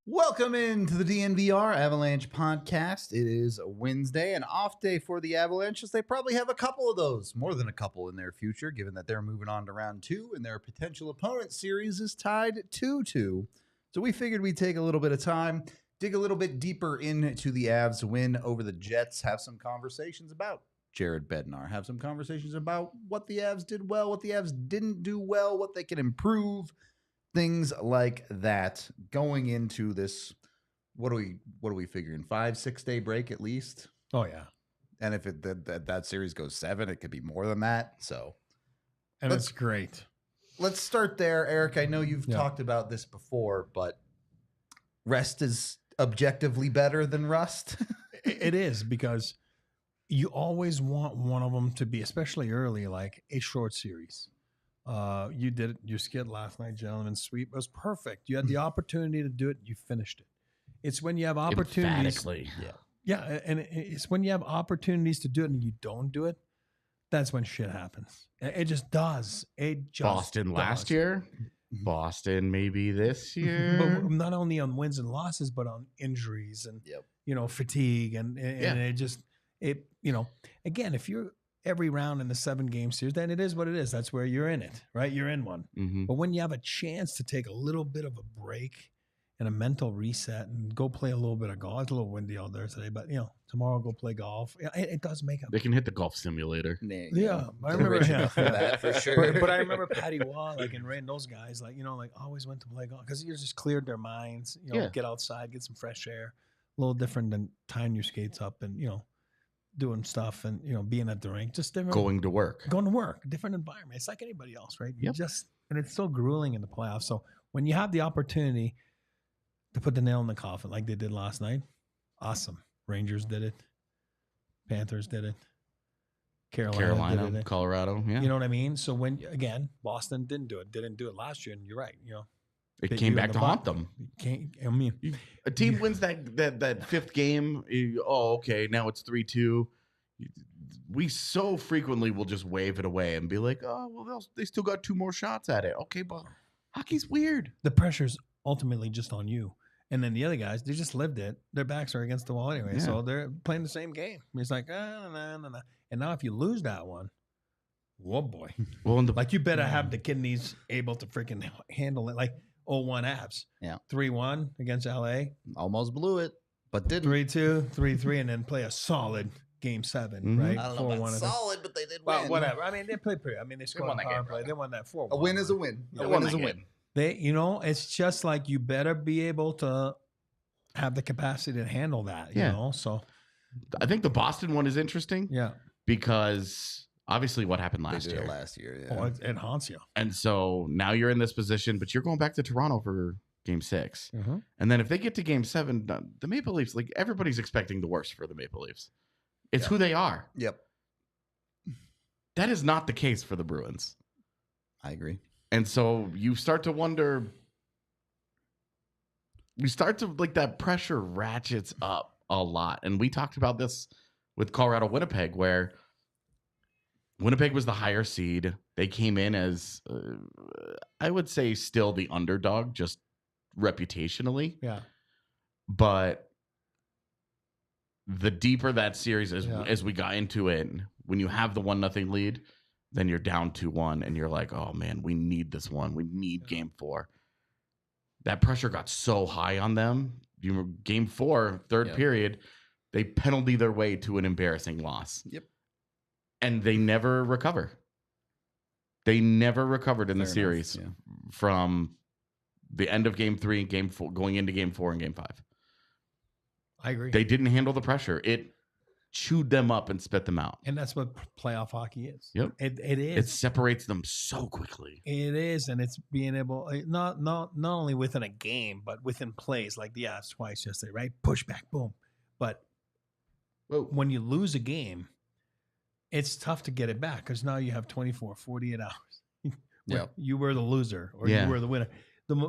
Welcome into the DNVR Avalanche podcast. It is a Wednesday, an off day for the Avalanche, as they probably have a couple of those, more than a couple in their future, given that they're moving on to round 2 and their potential opponent series is tied 2-2. So we figured we'd take a little bit of time, dig a little bit deeper into the Avs win over the Jets, have some conversations about Jared Bednar, have some conversations about what the Avs did well, what the Avs didn't do well, what they can improve. Things like that going into this. What are we figuring? 5-6 day break at least. Oh yeah, and if that series goes 7, it could be more than that. So, and it's great. Let's start there, Eric. I know you've talked about this before, but rest is objectively better than rust. It is, because you always want one of them to be, especially early, like a short series. You did it, your skid last night, gentlemen sweep. It was perfect. You had the opportunity to do it. You finished it. It's when you have opportunities. Yeah. And it's when you have opportunities to do it and you don't do it. That's when shit happens. It just does. Boston last year. Boston maybe this year. But not only on wins and losses, but on injuries and, fatigue. And again, if you're every round in the 7-game series, then it is what it is. That's where you're in it, right? You're in one. Mm-hmm. But when you have a chance to take a little bit of a break and a mental reset and go play a little bit of golf. It's a little windy out there today, but tomorrow go play golf. It does make up. They can hit the golf simulator. Yeah, I remember that for sure. But I remember Patty Waugh, and Ray and those guys, always went to play golf because you just cleared their minds. Get outside, get some fresh air. A little different than tying your skates up and doing stuff and being at the rink. Just different. Going to work, different environment. It's like anybody else, right? Yep. And it's so grueling in the playoffs. So when you have the opportunity to put the nail in the coffin like they did last night, awesome. Rangers did it. Panthers did it. Carolina did it. Colorado. Yeah. You know what I mean? So again, Boston didn't do it last year, and you're right. It came back to haunt them. A team wins that fifth game. Okay, now it's 3-2. We so frequently will just wave it away and be like, oh, well, they still got 2 more shots at it. Okay, but hockey's weird. The pressure's ultimately just on you. And then the other guys, they just lived it. Their backs are against the wall anyway. Yeah. So they're playing the same game. It's like, nah. And now if you lose that one, whoa, boy. Well, you better have the kidneys able to freaking handle it. Like 0-1 Avs. Yeah. 3-1 against LA. Almost blew it, but didn't. 3-2, 3-3, and then play a solid Game 7, right? I don't know about solid, but they did win. Well, whatever. I mean, they played pretty. I mean, they scored on power play. They won that 4-1. A win is a win. A win is a win. It's just like you better be able to have the capacity to handle that, you know? So I think the Boston one is interesting. Yeah. Because obviously what happened last year. Yeah. Oh, it haunts you. And so now you're in this position, but you're going back to Toronto for Game 6. Mm-hmm. And then if they get to Game 7, the Maple Leafs, everybody's expecting the worst for the Maple Leafs. It's who they are. Yep. That is not the case for the Bruins. I agree. And so you start to wonder, that pressure ratchets up a lot. And we talked about this with Colorado Winnipeg, where Winnipeg was the higher seed. They came in as, I would say, still the underdog, just reputationally. Yeah. But the deeper that series as we got into it, when you have the 1-0 lead, then you're down 2-1, and you're like, oh, man, we need this one. We need Game 4. That pressure got so high on them. Game 4, third period, they penalty their way to an embarrassing loss. Yep. And they never recover. They never recovered in the series from the end of Game 3 and Game 4, going into Game 4 and Game 5. I agree. They didn't handle the pressure. It chewed them up and spit them out. And that's what playoff hockey is. Yep. It is. It separates them so quickly. It is, and it's being able, not only within a game, but within plays, like the Avs twice yesterday, right? Push back, boom. But when you lose a game, it's tough to get it back because now you have 24, 48 hours. You were the loser or you were the winner.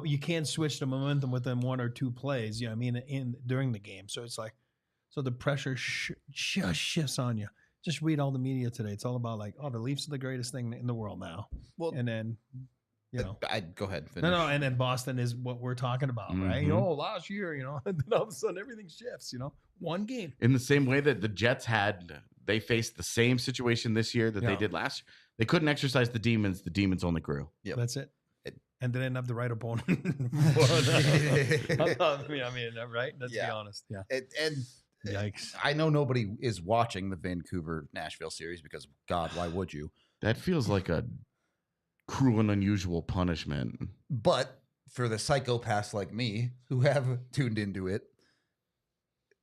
You can't switch the momentum within 1 or 2 plays. You know what I mean? During the game. So it's like, so the pressure just shifts on you. Just read all the media today. It's all about like, the Leafs are the greatest thing in the world now. Well, and then, I'd go ahead. Finish. No. And then Boston is what we're talking about, right? Last year, and then all of a sudden everything shifts, one game. In the same way that the Jets they faced the same situation this year that they did last year. They couldn't exercise the demons. The demons only grew. Yep. That's it. And they didn't have the right opponent. Right? Let's be honest. Yeah. And yikes. I know nobody is watching the Vancouver-Nashville series because, God, why would you? That feels like a cruel and unusual punishment. But for the psychopaths like me who have tuned into it,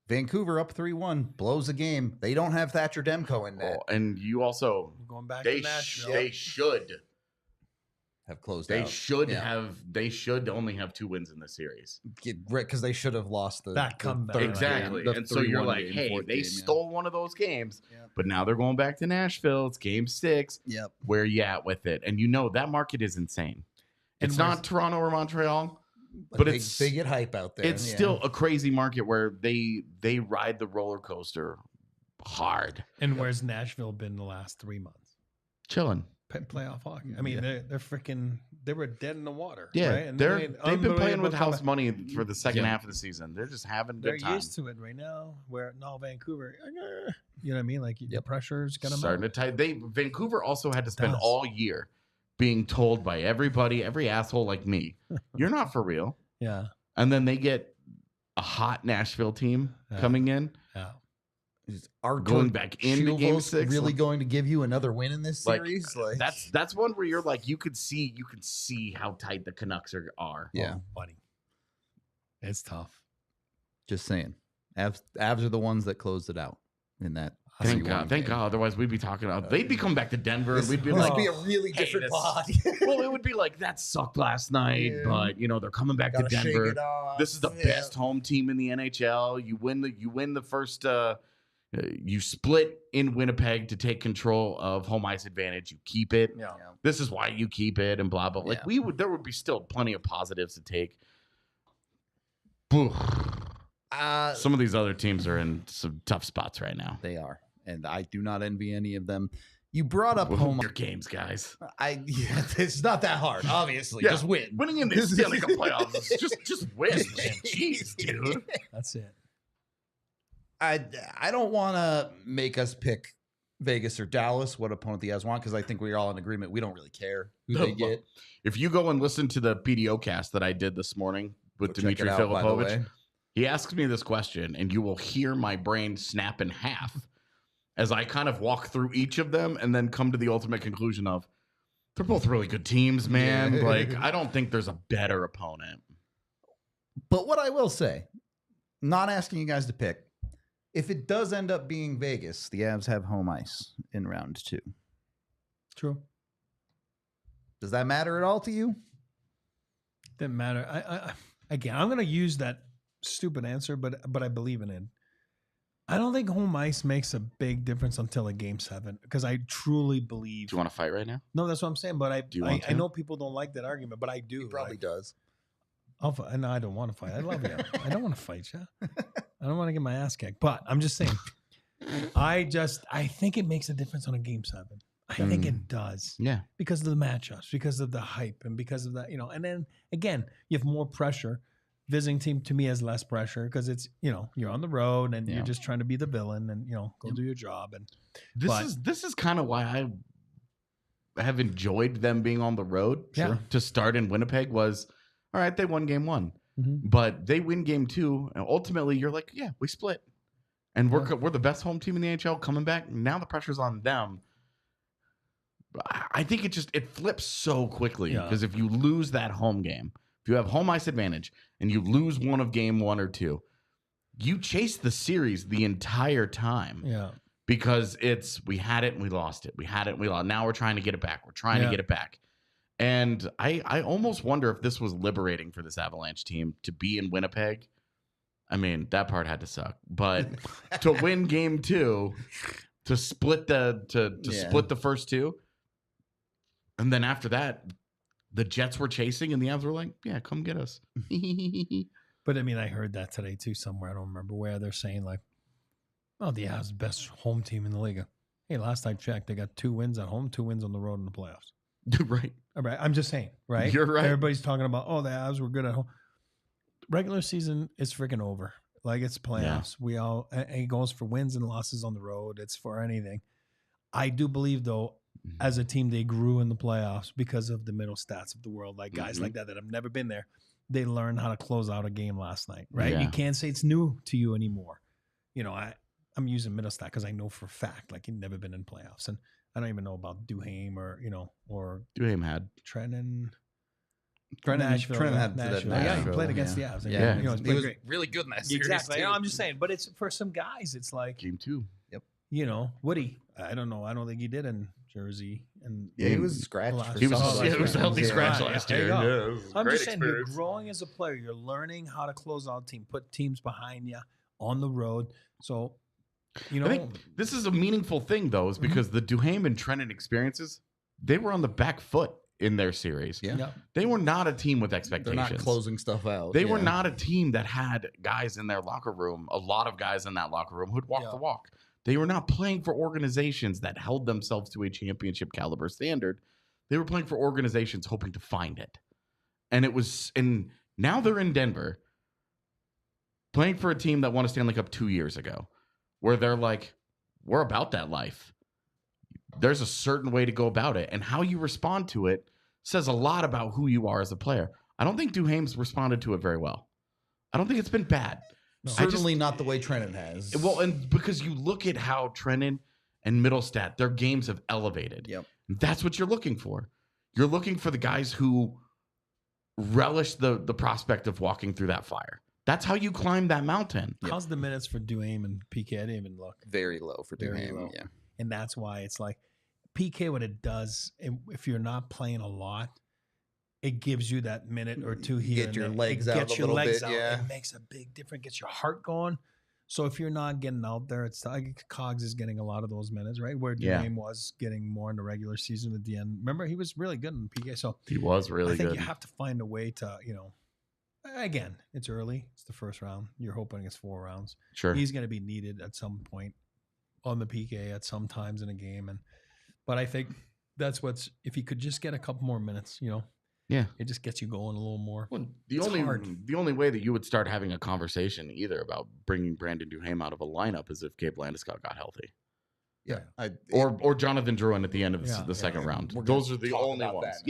Vancouver up 3-1, blows a game. They don't have Thatcher Demko in net. And you also going back to Nashville. They should have closed they out. They should only have 2 wins in this series. Because they should have lost that comeback. Exactly. And so you're like, hey, they stole one of those games, but now they're going back to Nashville. It's game 6. Yep. Where you at with it? And that market is insane. It's not Toronto or Montreal. But they get hype out there. It's still a crazy market where they ride the roller coaster hard. And where's Nashville been the last 3 months? Chilling. Playoff hockey. I mean, they're freaking. They were dead in the water. Yeah, right? And they've been playing with house money for the second half of the season. They're just having a good time. They're used to it right now. Where Vancouver, you know what I mean? Like the pressure's gonna starting to tight. Vancouver also had to spend all year being told by everybody, every asshole like me, you're not for real. Yeah. And then they get a hot Nashville team coming in. Yeah. Are going back into game 6 really going to give you another win in this series? That's one where you're like, you can see how tight the Canucks are. Yeah, buddy. It's tough. Just saying. Avs are the ones that closed it out in that. Thank God. Otherwise, we'd be talking about they'd be coming back to Denver. And we'd be this like, would be a really different pod. Well, it would be like that sucked last night, but they're coming back to Denver. This is the best home team in the NHL. You win the first. You split in Winnipeg to take control of home ice advantage. You keep it. Yeah. This is why you keep it, and blah blah. Like there would be still plenty of positives to take. Some of these other teams are in some tough spots right now. They are, and I do not envy any of them. You brought up home your games, guys. It's not that hard. Obviously, just win. Winning in the Stanley Cup playoffs, just win. Jeez, dude. That's it. I don't want to make us pick Vegas or Dallas, what opponent the Avs want, because I think we're all in agreement. We don't really care who they get. If you go and listen to the PDO cast that I did this morning with Dmitry Filipovich, he asks me this question, and you will hear my brain snap in half as I kind of walk through each of them and then come to the ultimate conclusion of they're both really good teams, man. Yeah. Like, I don't think there's a better opponent. But what I will say, not asking you guys to pick, if it does end up being Vegas, the Avs have home ice in round 2. True. Does that matter at all to you? Didn't matter. Again, I'm going to use that stupid answer, but I believe in it. I don't think home ice makes a big difference until a game 7 because I truly believe. Do you want to fight right now? No, that's what I'm saying. But I know people don't like that argument, but I do. He probably does. No, I don't want to fight. I love you. I don't want to fight you. I don't want to get my ass kicked. But I'm just saying. I think it makes a difference on a game 7. I think it does. Yeah. Because of the matchups, because of the hype, and because of that, and then again, you have more pressure. Visiting team to me has less pressure because it's, you're on the road and you're just trying to be the villain and, go do your job. And this is kind of why I have enjoyed them being on the road to start in Winnipeg was, all right, they won game 1, but they win game 2. And ultimately you're like, yeah, we split and we're the best home team in the NHL coming back. Now the pressure's on them. I think it flips so quickly because if you lose that home game, if you have home ice advantage and you lose one of game 1 or 2, you chase the series the entire time. Yeah. Because we had it and we lost it. We had it and we lost. Now we're trying to get it back. We're trying to get it back. And I almost wonder if this was liberating for this Avalanche team to be in Winnipeg I mean, that part had to suck. But to win game 2, to split split the first 2, and then after that, the Jets were chasing, and the Avs were like, "Yeah, come get us." But I mean, I heard that today too somewhere. I don't remember where. They're saying like, "Oh, the Avs best home team in the league." Hey, last I checked, they got 2 wins at home, 2 wins on the road in the playoffs. Right. All right. I'm just saying, right? You're right. Everybody's talking about, oh, the Avs were good at home. Regular season is freaking over. Like, it's playoffs. Yeah. It goes for wins and losses on the road. It's for anything. I do believe, though, as a team, they grew in the playoffs because of the middle stats of the world. Like guys like that have never been there. They learned how to close out a game last night, right? Yeah. You can't say it's new to you anymore. You know, I'm using middle stat because I know for a fact, like, he'd never been in playoffs. And I don't even know about Duhaime or Duhaime had Trenton Nashville. Trenton had Nashville. Yeah, he played against the Avs. Yeah, he was great. Really good in that series. Exactly. I'm just saying, but it's for some guys, it's like game 2. Yep. You know, Woody. I don't know. I don't think he did in Jersey. And he was scratched. He was a healthy scratch last year. Yeah, I'm just saying, you're growing as a player. You're learning how to close out team, put teams behind you on the road. So, you know, I think this is a meaningful thing, though, is because the Duhaime and Trenton experiences, they were on the back foot in their series. Yeah. They were not a team with expectations. They're not closing stuff out. They were not a team that had guys in their locker room, a lot of guys in that locker room who'd walk the walk. They were not playing for organizations that held themselves to a championship caliber standard. They were playing for organizations hoping to find it. And now they're in Denver playing for a team that won a Stanley Cup 2 years ago, where they're like, we're about that life. There's a certain way to go about it, and how you respond to it says a lot about who you are as a player. I don't think Duhaime's responded to it very well. I don't think it's been bad. No, certainly not the way Trenton has. Well, and because you look at how Trenton and Middlestat, their games have elevated. Yep. That's what you're looking for. You're looking for the guys who relish the prospect of walking through that fire. That's how you climb that mountain. How's the minutes for Duhaime and PK? I didn't even look. Very low for Duhaime, yeah. And that's why it's like PK, what it does, if you're not playing a lot, it gives you that minute or two here. Get your legs out a little bit, yeah. It makes a big difference. Gets your heart going. So if you're not getting out there, it's like Cogs is getting a lot of those minutes, right? Where Duhaime was getting more in the regular season at the end. Remember, he was really good in PK. So he was really good. I think you have to find a way to, again, it's early. It's the first round. You're hoping it's 4 rounds. Sure. He's going to be needed at some point on the PK at some times in a game. But I think that's if he could just get a couple more minutes, yeah, it just gets you going a little more. Well, the only way that you would start having a conversation either about bringing Brandon Duhaime out of a lineup is if Gabe Landeskog got healthy. Yeah, or Jonathan Drouin at the end of the second round. Those are the only ones.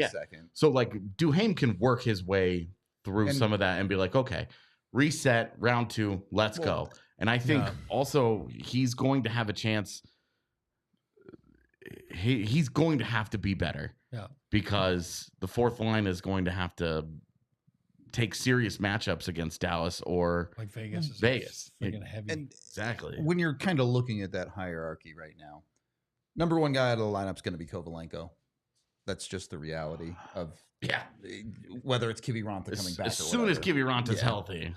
So like Duhaime can work his way through some of that and be like, okay, reset, round 2, let's go. And I think also he's going to have a chance. He's going to have to be better. Yeah. Because the fourth line is going to have to take serious matchups against Dallas or like Vegas. Heavy. And exactly. When you're kind of looking at that hierarchy right now, number 1 guy out of the lineup is going to be Kovalenko. That's just the reality of whether it's Kiviranta coming back. As soon as Kiviranta's healthy,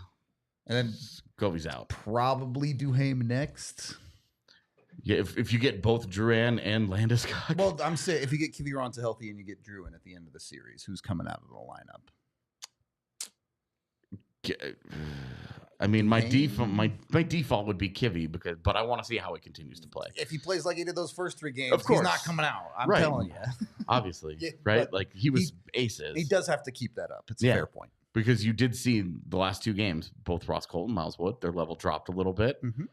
and then Kovi's out. Probably Duhaime next. Yeah, if you get both Drouin and Landeskog. Well, I'm saying if you get Kiviranta healthy and you get Drouin at the end of the series, who's coming out of the lineup? I mean, my default would be Kivy but I want to see how he continues to play. If he plays like he did those first 3 games, of course. He's not coming out. I'm telling you. Obviously, right? Like he was aces. He does have to keep that up. It's a fair point. Because you did see the last 2 games, both Ross Colton, Miles Wood, their level dropped a little bit. Mm-hmm.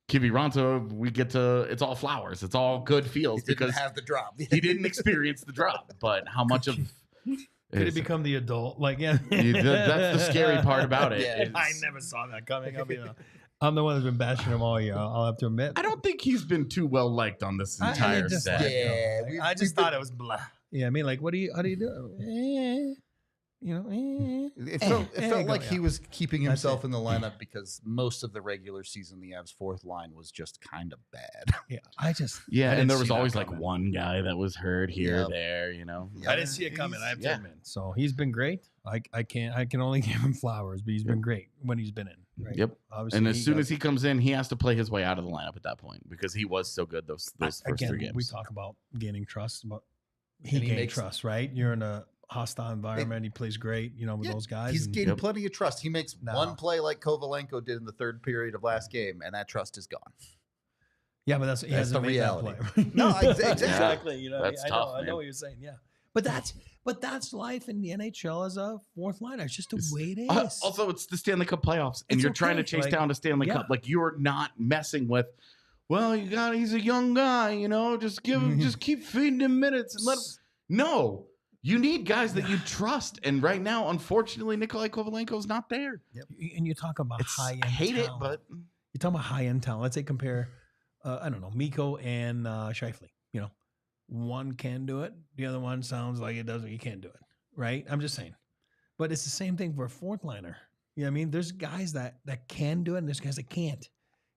Kiviranta, it's all flowers. It's all good feels because didn't have the drop. He didn't experience the drop. But how much of could it become the adult? Like, that's the scary part about it. I never saw that coming. I'm the one that's been bashing him all year. I'll have to admit. I don't think he's been too well liked on this entire set. I just thought it was blah. Yeah, I mean, like, how do you do? It felt like he was keeping That's himself it. in the lineup because most of the regular season, the Avs' fourth line was just kind of bad. Yeah, I Yeah, didn't and there see was that always like coming. one guy that was hurt here or Yep. there, you know. I didn't see it coming. I have to yeah. admit. So he's been great. I can only give him flowers, but he's been great when he's been in. Right? Yep. Obviously, And as soon as he comes in, he has to play his way out of the lineup at that point because he was so good those first again, 3 games. we talk about gaining trust, but And he he gained makes- trust, right? You're in a hostile environment. He plays great, with Yeah, those guys. He's and- gained plenty of trust. He makes No. one play like Kovalenko did in the third period of last game, and that trust is gone. Yeah, but he hasn't the made that reality. play. No, exactly. exactly. That's I tough, know. I know man. what you're saying. Yeah, but that's life in the NHL as a fourth liner. It's just the way it is. Also, it's the Stanley Cup playoffs, and It's you're trying to okay, chase down a Stanley yeah. Cup. Like you're not messing with. Well, he's a young guy, just give him, just keep feeding him minutes and let him. No, you need guys that you trust, and right now, unfortunately, Nikolai Kovalenko's not there. And you talk about high end. I hate talent. it, but You're talking about high end talent. Let's say compare, I don't know, Mikko and Scheifele. One can do it. The other one sounds like it doesn't. You can't do it, right? I'm just saying. But it's the same thing for a fourth liner. You know what I mean? There's guys that can do it, and there's guys that can't.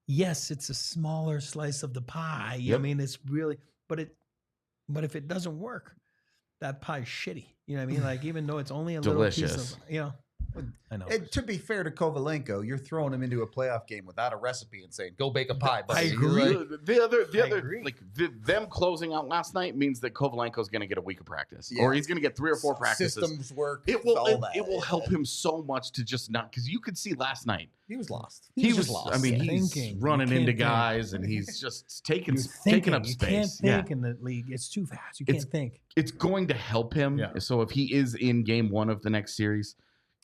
Yes, it's a smaller slice of the pie. You know what I mean? It's really, but if it doesn't work, that pie is shitty. You know what I mean? Like even though it's only a Delicious. little piece of, I know. And to be fair to Kovalenko, you're throwing him into a playoff game without a recipe and saying, "Go bake a pie." I buddy." agree. Like, the other, agree. them closing out last night means that Kovalenko's going to get a week of practice, Yeah. or he's going to get 3 or 4 practices. Systems work. It will. all that. It will help him so much to just not because you could see last night He was lost. he just was. lost. I mean, Yeah. he's Thinking. running You can't into think. guys, and he's just taking You're up You space. can't Yeah, think in the league. It's too fast. You can't think. it's going to help him. Yeah. So if he is in game 1 of the next series,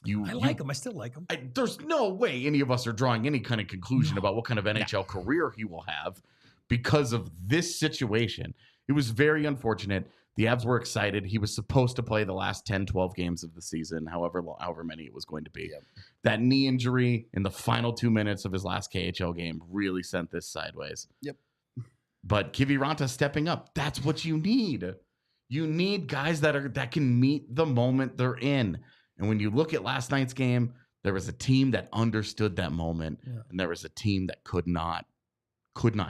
I like him. I still like him. there's no way any of us are drawing any kind of conclusion about what kind of NHL career he will have because of this situation. It was very unfortunate. The Avs were excited. He was supposed to play the last 10, 12 games of the season, however many it was going to be. Yep. That knee injury in the final 2 minutes of his last KHL game really sent this sideways. Yep. But Kiviranta stepping up, that's what you need. You need guys that can meet the moment they're in. And when you look at last night's game, there was a team that understood that moment, and there was a team that could not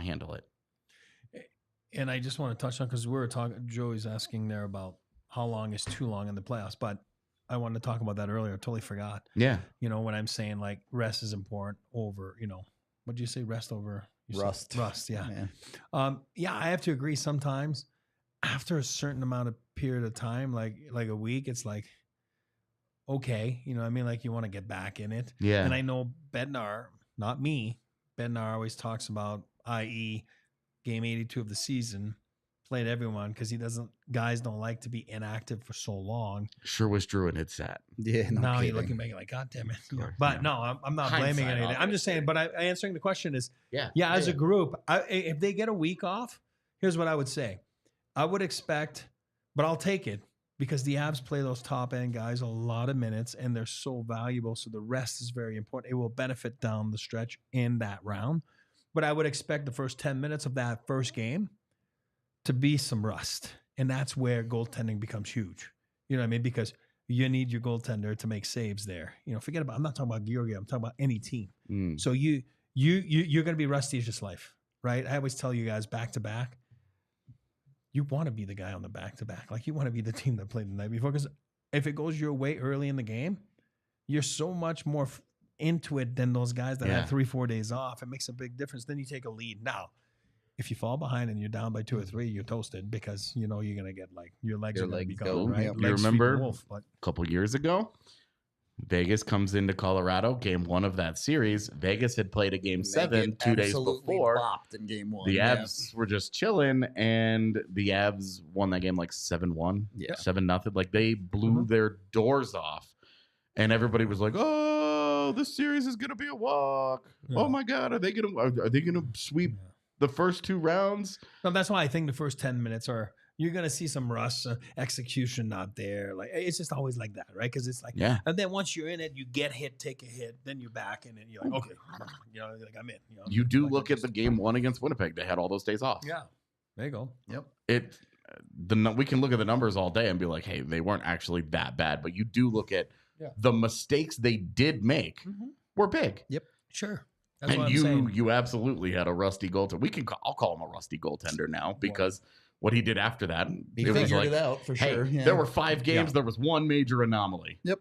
handle it. And I just want to touch on because we were talking. Joey's asking there about how long is too long in the playoffs, but I wanted to talk about that earlier. I totally forgot. Yeah. When I'm saying like rest is important over, what did you say? Rest over you said Rust. Rust. Yeah. Man. I have to agree. Sometimes after a certain amount of period of time, like a week, it's like, okay, I mean, like you want to get back in it. Yeah. And I know Bednar, not me, Bednar always talks about, i.e., game 82 of the season, played everyone because guys don't like to be inactive for so long. Sure wish Drouin had sat. Yeah. No now kidding. you're looking back like, God damn it. course, But yeah. no, I'm not Hindsight, blaming anything. I'm just saying, obviously. but answering the question is, Yeah. as a group, if they get a week off, here's what I would say. I would expect, but I'll take it because the Avs play those top end guys a lot of minutes and they're so valuable. So the rest is very important. It will benefit down the stretch in that round. But I would expect the first 10 minutes of that first game to be some rust. And that's where goaltending becomes huge. You know what I mean? Because you need your goaltender to make saves there. Forget about, I'm not talking about Georgia. I'm talking about any team. Mm. So you're going to be rusty as just life, right? I always tell you guys back to back, you want to be the guy on the back to back. Like you want to be the team that played the night before. Because if it goes your way early in the game, you're so much more into it than those guys that had 3-4 days off. It makes a big difference. Then you take a lead. Now, if you fall behind and you're down by 2 or 3, you're toasted because you're going to get like your legs are going to be go. gone, right? Yep. You Legs sweep the remember wolf, but a couple years ago, Vegas comes into Colorado, game 1 of that series. Vegas had played a game They 7 get 2 days absolutely before. bopped in game 1. The Avs were just chilling, and the Avs won that game like 7-1, Yeah. 7-0. Like they blew their doors off, and everybody was like, "Oh, this series is gonna be a walk. Yeah. Oh my God, are they gonna sweep the first 2 rounds?" No, that's why I think the first 10 minutes you're going to see some rust, execution not there. Like it's just always like that, right? Because it's like, Yeah. and then once you're in it, you get hit, take a hit, then you're back, and then you're like, okay, like I'm in. You do like look at the game 1 against Winnipeg; they had all those days off. Yeah, there you go. Yep. It we can look at the numbers all day and be like, hey, they weren't actually that bad. But you do look at the mistakes they did make were big. Yep, sure. That's and you absolutely had a rusty goaltender. I'll call him a rusty goaltender now because what he did after that, he figured it out for sure. Yeah. There were 5 games. There was one major anomaly. Yep.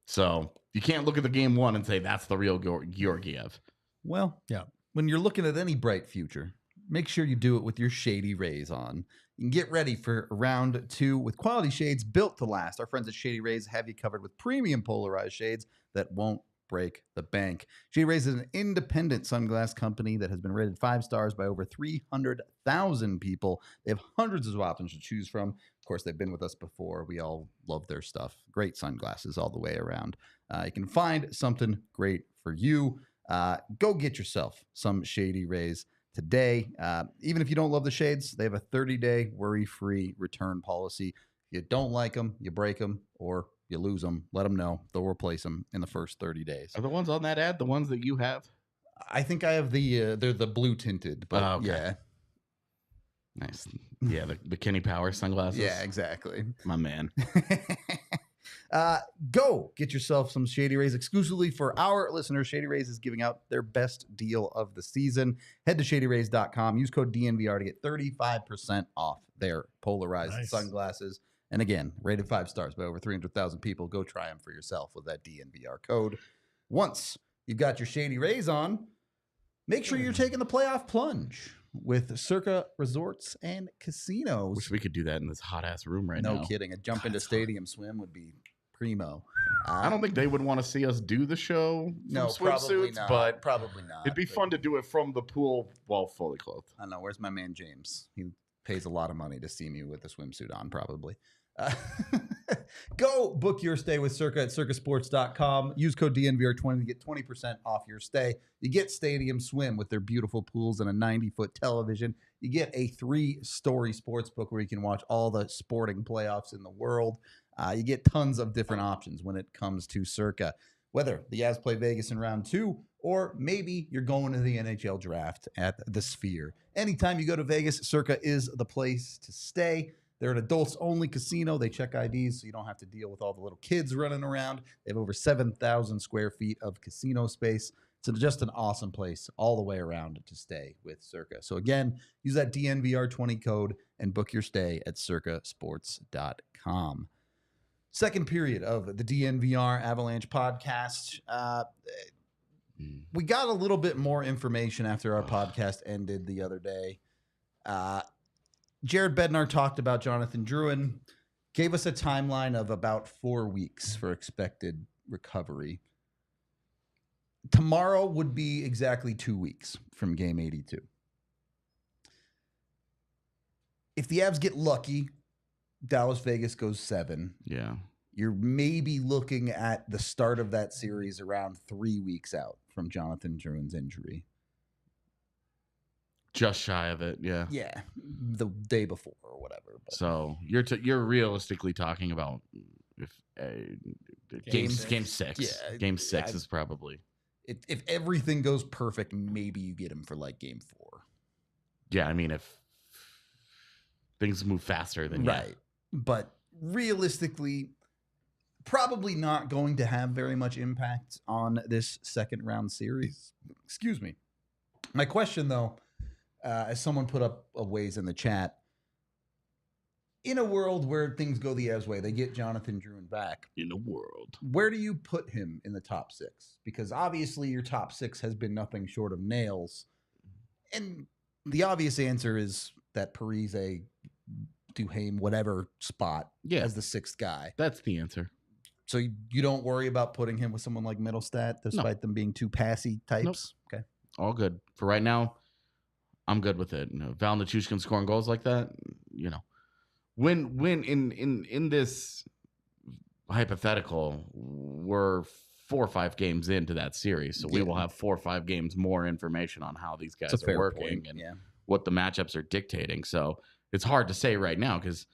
So you can't look at the game 1 and say that's the real Georgiev. Well, when you're looking at any bright future, make sure you do it with your Shady Rays on. You can get ready for round 2 with quality shades built to last. Our friends at Shady Rays have you covered with premium polarized shades that won't break the bank. Shady Rays is an independent sunglass company that has been rated 5 stars by over 300,000 people. They have hundreds of options to choose from. Of course, they've been with us before. We all love their stuff. Great sunglasses all the way around. You can find something great for you. Go get yourself some Shady Rays today. Even if you don't love the shades, they have a 30-day worry-free return policy. If you don't like them, you break them, or you lose them, let them know. They'll replace them in the first 30 days. Are the ones on that ad the ones that you have? I think I have they're the blue tinted, but yeah. Nice. Yeah, the Kenny Power sunglasses. Yeah, exactly. My man. Go get yourself some Shady Rays exclusively for our listeners. Shady Rays is giving out their best deal of the season. Head to shadyrays.com. Use code DNVR to get 35% off their polarized sunglasses. And again, rated 5 stars by over 300,000 people. Go try them for yourself with that DNVR code. Once you've got your Shady Rays on, make sure you're taking the playoff plunge with Circa Resorts and Casinos. Wish we could do that in this hot-ass room right now. No kidding. A jump into stadium swim would be primo. I don't think they would want to see us do the show no, swimsuits, but probably not. It'd be fun to do it from the pool while fully clothed. I don't know. Where's my man James? He pays a lot of money to see me with a swimsuit on, probably. Go book your stay with Circa at circasports.com. Use code DNVR20 to get 20% off your stay. You get Stadium Swim with their beautiful pools and a 90-foot television. You get a 3-story sports book where you can watch all the sporting playoffs in the world. You get tons of different options when it comes to Circa. Whether the Avs play Vegas in round 2 or maybe you're going to the NHL draft at the Sphere. Anytime you go to Vegas, Circa is the place to stay. They're an adults-only casino. They check IDs so you don't have to deal with all the little kids running around. They have over 7,000 square feet of casino space. It's just an awesome place all the way around to stay with Circa. So again, use that DNVR20 code and book your stay at circasports.com. Second period of the DNVR Avalanche podcast. We got a little bit more information after our podcast ended the other day. Jared Bednar talked about Jonathan Drouin, gave us a timeline of about 4 weeks for expected recovery. Tomorrow would be exactly 2 weeks from game 82. If the Avs get lucky, Dallas-Vegas goes 7. Yeah. You're maybe looking at the start of that series around 3 weeks out from Jonathan Drouin's injury. Just shy of it, yeah. Yeah, the day before or whatever. But. So you're realistically talking about if game 6. Yeah, game 6 is probably. If everything goes perfect, maybe you get him for like game 4. Yeah, I mean if things move faster than right, but realistically, probably not going to have very much impact on this second round series. Excuse me. My question though. As someone put up a ways in the chat, in a world where things go the Avs way, they get Jonathan Drouin back. In a world. Where do you put him in the top 6? Because obviously your top 6 has been nothing short of nails. And the obvious answer is that Parise, Duhaime, whatever spot as the 6th guy. That's the answer. So you don't worry about putting him with someone like Middlestat, despite them being 2 passy types? Nope. Okay. All good. For right now, I'm good with it. Val Nichushkin scoring goals like that, when in this hypothetical, we're 4 or 5 games into that series, so we will have 4 or 5 games more information on how these guys are working and what the matchups are dictating. So it's hard to say right now because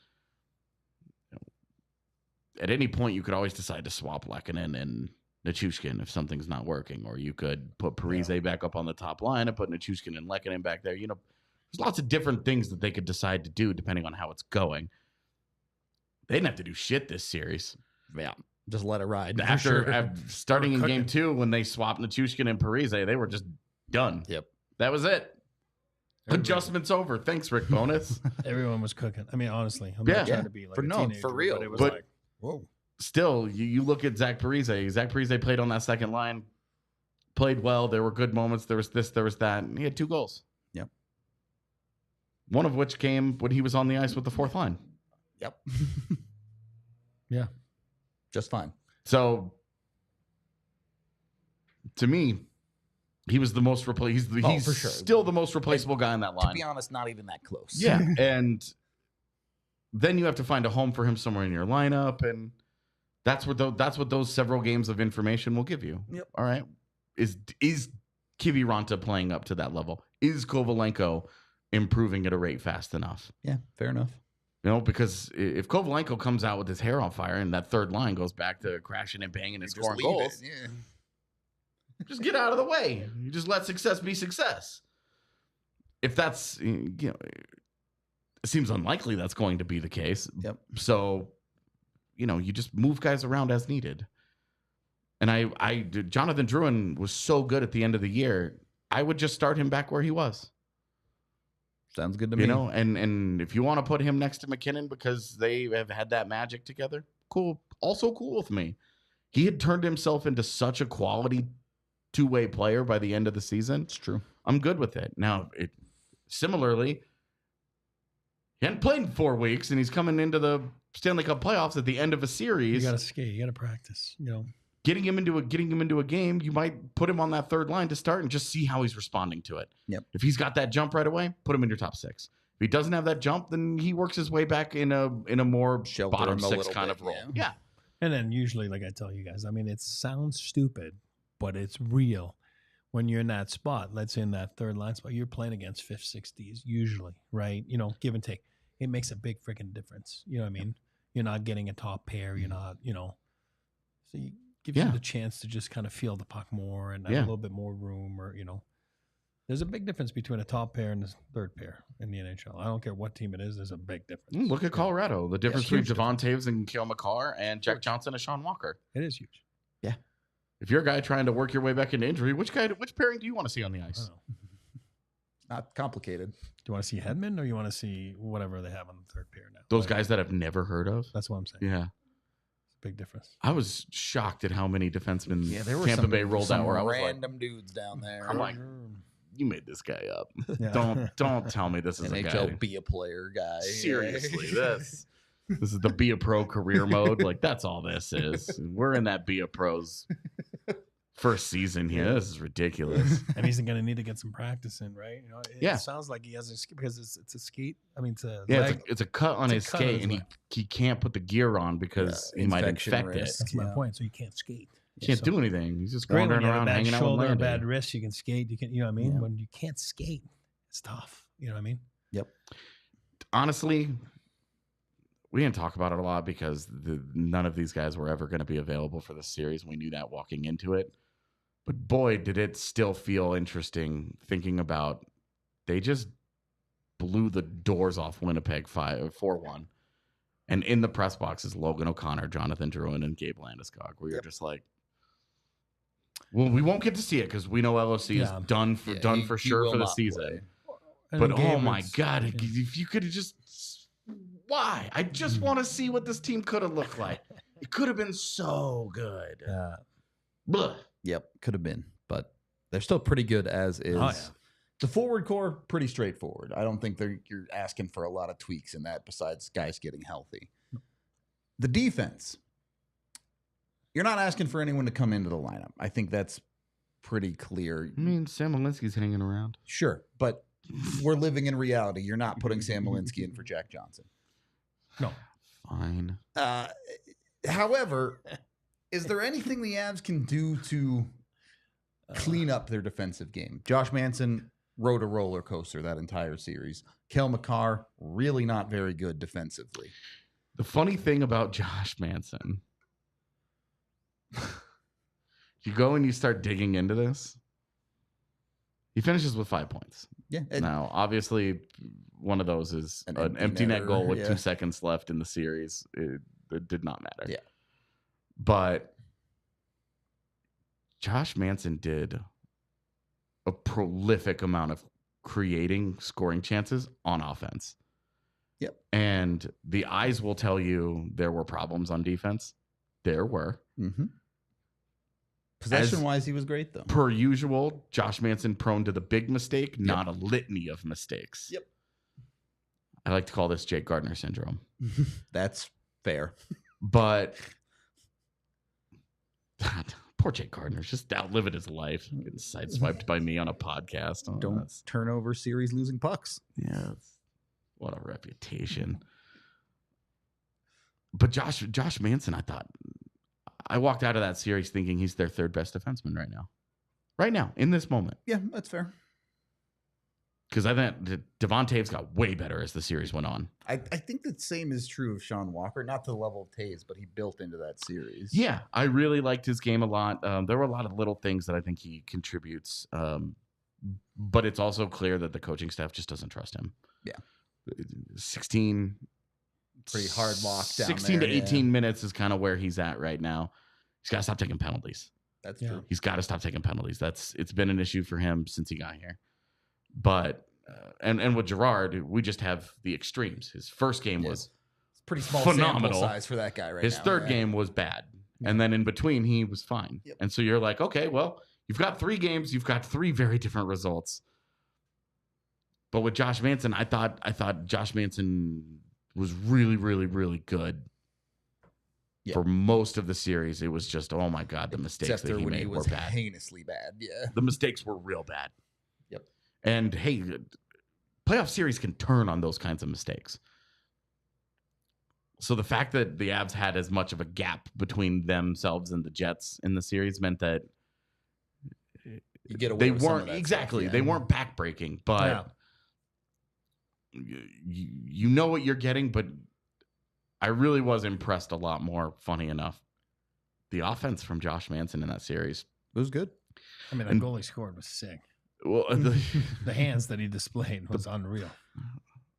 at any point you could always decide to swap Lehkonen and Nichushkin if something's not working, or you could put Parise back up on the top line and put Nichushkin and Lehkonen back there. There's lots of different things that they could decide to do depending on how it's going. They didn't have to do shit this series. Yeah. Just let it ride. After starting in cooking. game 2, when they swapped Nichushkin and Parise, they were just done. Yep. That was it. Adjustments over. Thanks, Rick Bonus. Everyone was cooking. I mean, honestly, I'm not trying to be like for real. But it was But- like, whoa. Still, you look at Zach Parise. Zach Parise played on that second line, played well. There were good moments. There was this, there was that. And he had 2 goals. Yep. One of which came when he was on the ice with the 4th line. Yep. Yeah. Just fine. So, to me, he was the most he's for sure. still the most replaceable guy in that line. To be honest, not even that close. Yeah, and then you have to find a home for him somewhere in your lineup, and that's what those several games of information will give you. Yep. All right. Is Kiviranta playing up to that level? Is Kovalenko improving at a rate fast enough? Yeah, fair enough. You know, because if Kovalenko comes out with his hair on fire and that third line goes back to crashing and banging and scoring goals, Yeah. just get out of the way. You just let success be success. If that's, you know, it seems unlikely that's going to be the case. Yep. So, you know, you just move guys around as needed. And Jonathan Drouin was so good at the end of the year. I would just start him back where he was. Sounds good to me. You know, and if you want to put him next to McKinnon because they have had that magic together, cool. Also cool with me. He had turned himself into such a quality two-way player by the end of the season. It's true. I'm good with it. Now, similarly, he hadn't played in 4 weeks, and he's coming into the Stanley Cup playoffs at the end of a series. You got to skate. You got to practice. You know, getting him into a game, you might put him on that third line to start and just see how he's responding to it. Yep. If he's got that jump right away, put him in your top 6. If he doesn't have that jump, then he works his way back in a more Shelter bottom him a 6 little kind bit, of role. yeah. Yeah. and then usually, like I tell you guys, I mean, it sounds stupid, but it's real. When you're in that spot, let's say in that third line spot, you're playing against 5th, 6th Ds usually, right? You know, give and take. It makes a big freaking difference. You know what I mean? You're not getting a top pair. You're not, you know. So you give you the chance to just kind of feel the puck more and have a little bit more room, or, you know. There's a big difference between a top pair and a third pair in the NHL. I don't care what team it is. There's a big difference. Look at Colorado. The difference huge between Devon Taves and Cale Makar and Jack Johnson and Sean Walker. It is huge. If you're a guy trying to work your way back into injury, which pairing do you want to see on the I ice? don't know. Not complicated. Do you want to see Hedman or you want to see whatever they have on the third pair now? Those Like, guys that I've never heard of. That's what I'm saying. Yeah. Big difference. I was shocked at how many defensemen There were Tampa Bay rolled out where I was like, random dudes down there. I'm like, you made this guy up. Yeah. Don't tell me this is a NHL guy. be a player guy. Seriously, this is the be a pro career mode. Like, that's all this is. We're in that be a pros first season here. This is ridiculous. And he's going to need to get some practice in, right? You know, Yeah. It sounds like he has a skate because it's a skate. I mean, it's a Yeah, leg. it's a cut on It's his a cut on skate, his and leg. he can't put the gear on because he might infection infect it. risk. That's my Yeah. point. So you can't skate. Can't So- do anything. He's just Great when wandering you have a around bad hanging out with shoulder, a bad Landy. wrist, you can skate. You can, you know what I mean? Yeah. When you can't skate, it's tough. You know what I mean? Honestly, we didn't talk about it a lot because none of these guys were ever going to be available for the series. We knew that walking into it. But boy, did it still feel interesting thinking about they just blew the doors off Winnipeg 4-1. And in the press box is Logan O'Connor, Jonathan Drouin, and Gabe Landeskog, where you're just like, well, we won't get to see it because we know LOC is done for sure for the season. And But then oh Gabe my was- God, if you could have just, why? I just want to see what this team could have looked like. It could have been so good. Yeah. Blah. Yep, could have been, but they're still pretty good as is. Oh, yeah. The forward core, pretty straightforward. I don't think you're asking for a lot of tweaks in that besides guys getting healthy. The defense, you're not asking for anyone to come into the lineup. I think that's pretty clear. I mean, Sam Malinsky's hanging around. Sure, but we're living in reality. You're not putting Sam Malinsky in for Jack Johnson. No. Fine. However, is there anything the Avs can do to clean up their defensive game? Josh Manson rode a roller coaster that entire series. Cale Makar, really not very good defensively. The funny thing about Josh Manson, you go and you start digging into this. He finishes with 5 points. Yeah. Now, obviously, one of those is an empty net goal with 2 seconds left in the series. It did not matter. Yeah. But Josh Manson did a prolific amount of creating scoring chances on offense. Yep. And the eyes will tell you there were problems on defense. There were. Mm-hmm. Possession-wise, he was great, though. Per usual, Josh Manson prone to the big mistake, not a litany of mistakes. Yep. I like to call this Jake Gardner syndrome. That's fair. But poor Jake Gardner's just outliving his life. Getting sideswiped by me on a podcast. Oh, Don't turn over series losing pucks. Yeah. What a reputation. But Josh Manson, I walked out of that series thinking he's their third best defenseman right now. Right now, in this moment. Yeah, that's fair. Because I think Devon Taves got way better as the series went on. I think the same is true of Sean Walker. Not to the level of Taves, but he built into that series. Yeah, I really liked his game a lot. There were a lot of little things that I think he contributes. But it's also clear that the coaching staff just doesn't trust him. Yeah. 16... Pretty hard lockdown. 16 to 18 minutes is kind of where he's at right now. He's got to stop taking penalties. That's true. He's got to stop taking penalties. It's been an issue for him since he got here. But and with Gerard, we just have the extremes. His first game was pretty small phenomenal sample size for that guy right His now. third game was bad. And then in between, he was fine. Yep. And so you're like, okay, well, you've got 3 games. You've got 3 very different results. But with Josh Manson, I thought Josh Manson was really, really, really good. Yeah. For most of the series, it was just, oh my God, the mistakes that he made were bad. Heinously bad, yeah. The mistakes were real bad. Yep. And hey, playoff series can turn on those kinds of mistakes. So the fact that the Avs had as much of a gap between themselves and the Jets in the series meant that you get away with some of that exactly stuff, they weren't backbreaking, but you know what you're getting. But I really was impressed a lot more. Funny enough, the offense from Josh Manson in that series, it was good. I mean, that goal he scored was sick. Well, the hands that he displayed was unreal.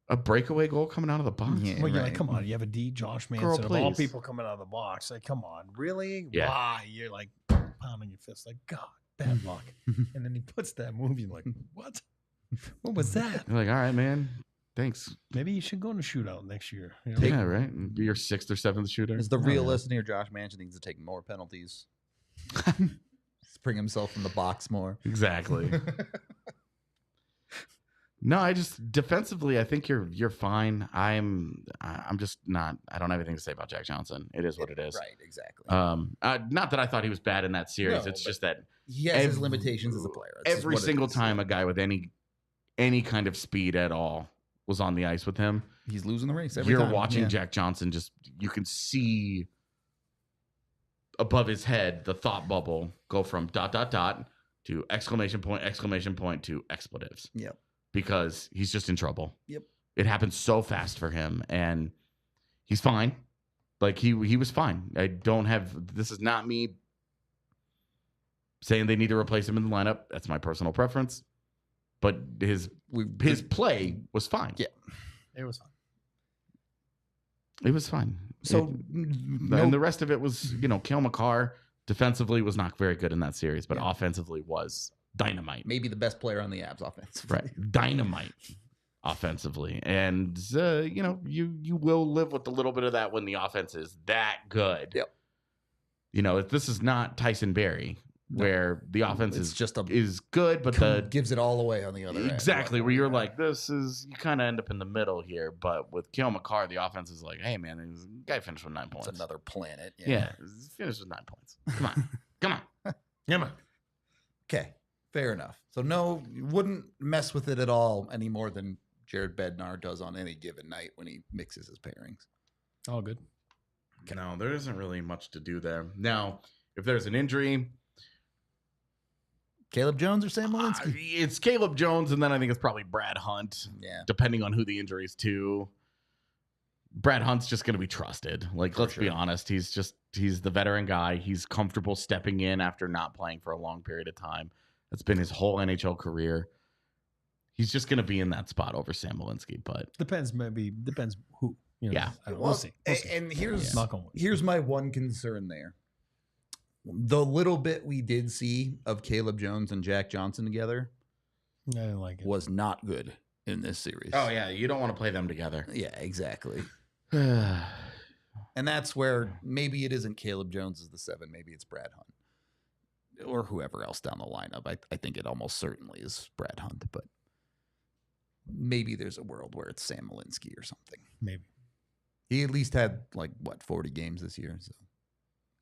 A breakaway goal coming out of the box. Yeah, well, you're like, come on, you have a D, Josh Manson, Girl, of all people coming out of the box. Like, come on, really? Yeah. Why? You're like pounding your fist, like, God, bad luck. And then he puts that move. You're like, what? What was that? You're like, all right, man. Thanks. Maybe you should go in a shootout next year. You know? Yeah, right. Be your 6th or 7th shooter. Is the real listener Josh Manson needs to take more penalties? Spring himself in the box more. Exactly. No, I just defensively, I think you're fine. I'm just not. I don't have anything to say about Jack Johnson. It is what it is. Right. Exactly. Not that I thought he was bad in that series. No, it's just that he has his limitations as a player. That's every single time a guy with any kind of speed at all was on the ice with him, he's losing the race. Every You're time. watching Jack Johnson. Just you can see above his head the thought bubble go from ... to exclamation point to expletives. Yep. Because he's just in trouble. Yep. It happened so fast for him, and he's fine. Like he was fine. This is not me saying they need to replace him in the lineup. That's my personal preference. But his play was fine. Yeah. It was fine. It was fine. So and the rest of it was, Cale Makar defensively was not very good in that series, but offensively was dynamite. Maybe the best player on the Avs offensively. Right. Dynamite offensively. And, you will live with a little bit of that when the offense is that good. Yep. This is not Tyson Berry where the offense is good, but gives it all away on the other end. Exactly. Where you're like, you kind of end up in the middle here. But with Cale Makar, the offense is like, hey, man, this guy finished with 9 points. It's another planet. Yeah. Finished with 9 points. Come on. Come on. Okay. Fair enough. So no, you wouldn't mess with it at all any more than Jared Bednar does on any given night when he mixes his pairings. All good. No, there isn't really much to do there. Now, if there's an injury, Caleb Jones or Sam Malinsky? It's Caleb Jones, and then I think it's probably Brad Hunt. Yeah. Depending on who the injury is to. Brad Hunt's just going to be trusted. Let's be honest. He's the veteran guy. He's comfortable stepping in after not playing for a long period of time. That's been his whole NHL career. He's just going to be in that spot over Sam Malinsky, but depends who. You know, Yeah. we'll see. And here's Knock on wood. here's my one concern there. The little bit we did see of Caleb Jones and Jack Johnson together I didn't like it. was not good in this series. oh yeah, you don't want to play them together. Yeah, exactly. yeah, And that's where maybe it isn't Caleb Jones as the 7. Maybe it's Brad Hunt or whoever else down the lineup. I think it almost certainly is Brad Hunt, but maybe there's a world where it's Sam Malinsky or something. Maybe. He at least had 40 games this year, so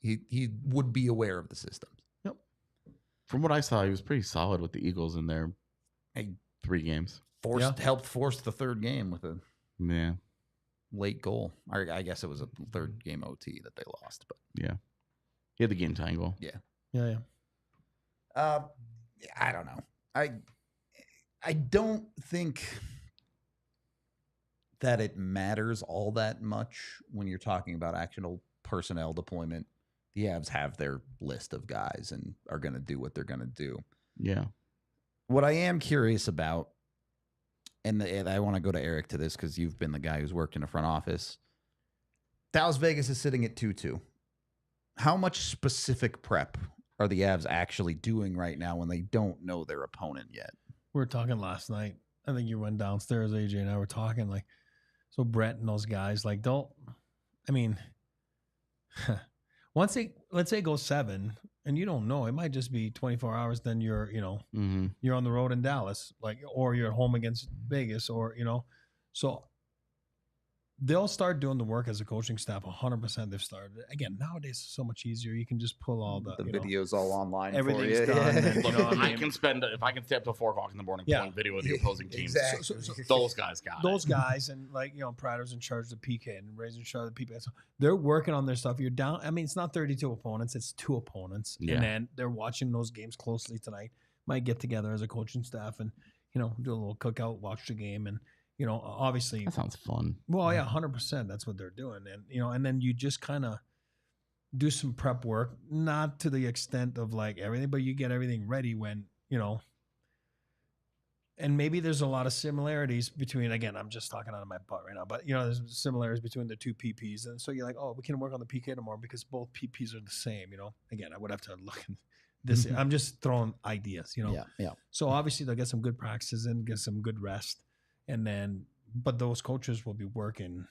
he would be aware of the systems. Yep. from what I saw, he was pretty solid with the Eagles in their 3 games. Helped force the third game with a late goal. Or I guess it was a third game OT that they lost, but yeah, he had the game tying goal. Yeah. I don't know. I don't think that it matters all that much when you're talking about actual personnel deployment. The Avs have their list of guys and are going to do what they're going to do. Yeah. What I am curious about, and I want to go to Eric to this because you've been the guy who's worked in the front office. Dallas Vegas is sitting at 2-2. How much specific prep are the Avs actually doing right now when they don't know their opponent yet? We were talking last night. I think you went downstairs, AJ, and I were talking so Brett and those guys, once let's say go 7 and you don't know, it might just be 24 hours. Then you're, you're on the road in Dallas, or you're at home against Vegas, or, so they'll start doing the work as a coaching staff. 100% they've started. Again, nowadays it's so much easier. You can just pull all the videos all online. Everything's for you. done. And, I can spend if I can stay up till 4 o'clock in the morning playing video with the opposing teams. Exactly. So those guys got those guys, and Prater's in charge of the PK and Ray's in charge of the PK. So they're working on their stuff. You're down. I mean, it's not 32 opponents; it's 2 opponents, and then they're watching those games closely tonight. Might get together as a coaching staff and do a little cookout, watch the game, and obviously that sounds fun. Well, yeah, 100%. That's what they're doing, and and then you just kind of do some prep work, not to the extent of everything, but you get everything ready when and maybe there's a lot of similarities between, again, I'm just talking out of my butt right now, but there's similarities between the 2 PPs, and so you're like, oh, we can work on the PK tomorrow because both PPs are the same. Again, I would have to look at this. I'm just throwing ideas. Yeah. So obviously they'll get some good practices in, get some good rest, and then, but those coaches will be working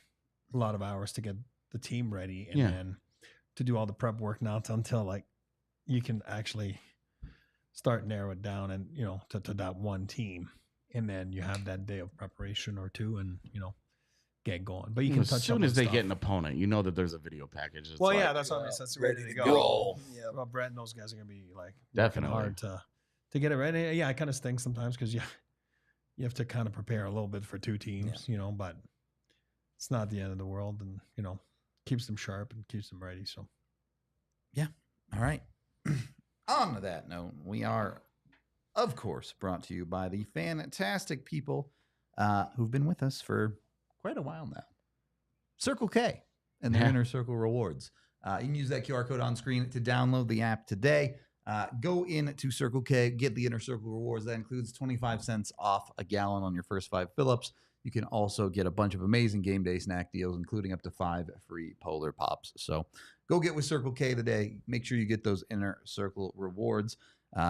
a lot of hours to get the team ready, and then to do all the prep work now until you can actually start narrow it down and to that one team, and then you have that day of preparation or 2, and get going. But you can touch as soon as they get an opponent, that there's a video package. It's that's obvious. That's ready to go. Roll. Yeah, well, Brett and those guys are gonna be definitely hard to get it ready. Yeah, it kind of stinks sometimes because you have to kind of prepare a little bit for 2 teams, but it's not the end of the world, and keeps them sharp and keeps them ready. So yeah. All right. On to that note, we are, of course, brought to you by the fantastic people who've been with us for quite a while now. Circle K and their Inner Circle rewards. You can use that QR code on screen to download the app today. Go in to Circle K, get the Inner Circle rewards. That includes 25 cents off a gallon on your first 5 fill-ups. You can also get a bunch of amazing game day snack deals, including up to 5 free Polar Pops. So go get with Circle K today. Make sure you get those Inner Circle rewards.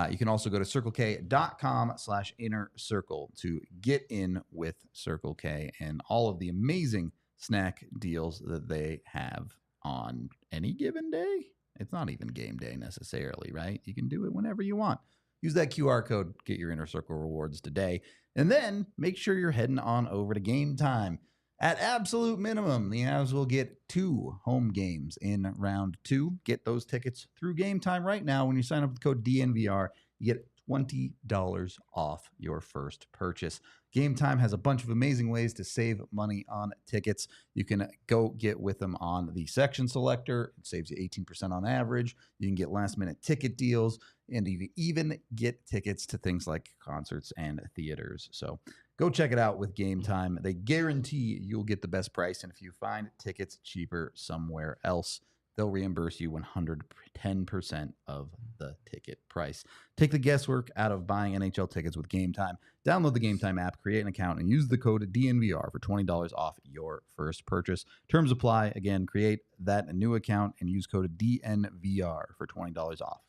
You can also go to circlek.com/inner circle to get in with Circle K and all of the amazing snack deals that they have on any given day. It's not even game day necessarily, right? You can do it whenever you want. Use that QR code, get your Inner Circle rewards today, and then make sure you're heading on over to Game Time. At absolute minimum, the Avs will get 2 home games in round 2. Get those tickets through Game Time right now. When you sign up with code DNVR, you get $20 off your first purchase. Game Time has a bunch of amazing ways to save money on tickets. You can go get with them on the section selector. It saves you 18% on average. You can get last-minute ticket deals, and you can even get tickets to things like concerts and theaters. So go check it out with Game Time. They guarantee you'll get the best price, and if you find tickets cheaper somewhere else, they'll reimburse you 110% of the ticket price. Take the guesswork out of buying NHL tickets with Game Time. Download the Game Time app, create an account, and use the code DNVR for $20 off your first purchase. Terms apply. Again, create that new account and use code DNVR for $20 off.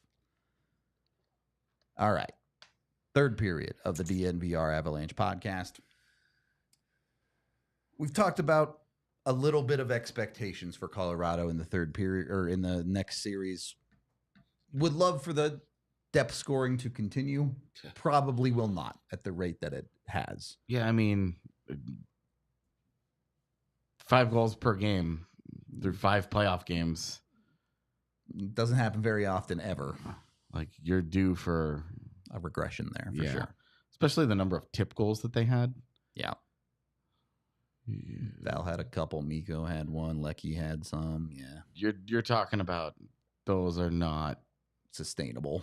All right. Third period of the DNVR Avalanche podcast. We've talked about a little bit of expectations for Colorado in the third period or in the next series. Would love for the depth scoring to continue. Probably will not at the rate that it has. Yeah, I mean, 5 goals per game through 5 playoff games. Doesn't happen very often ever. Like, you're due for a regression there for sure. Especially the number of tip goals that they had. Yeah. Val had a couple. Mikko had one. Lecky had some. Yeah. You're talking about those are not sustainable.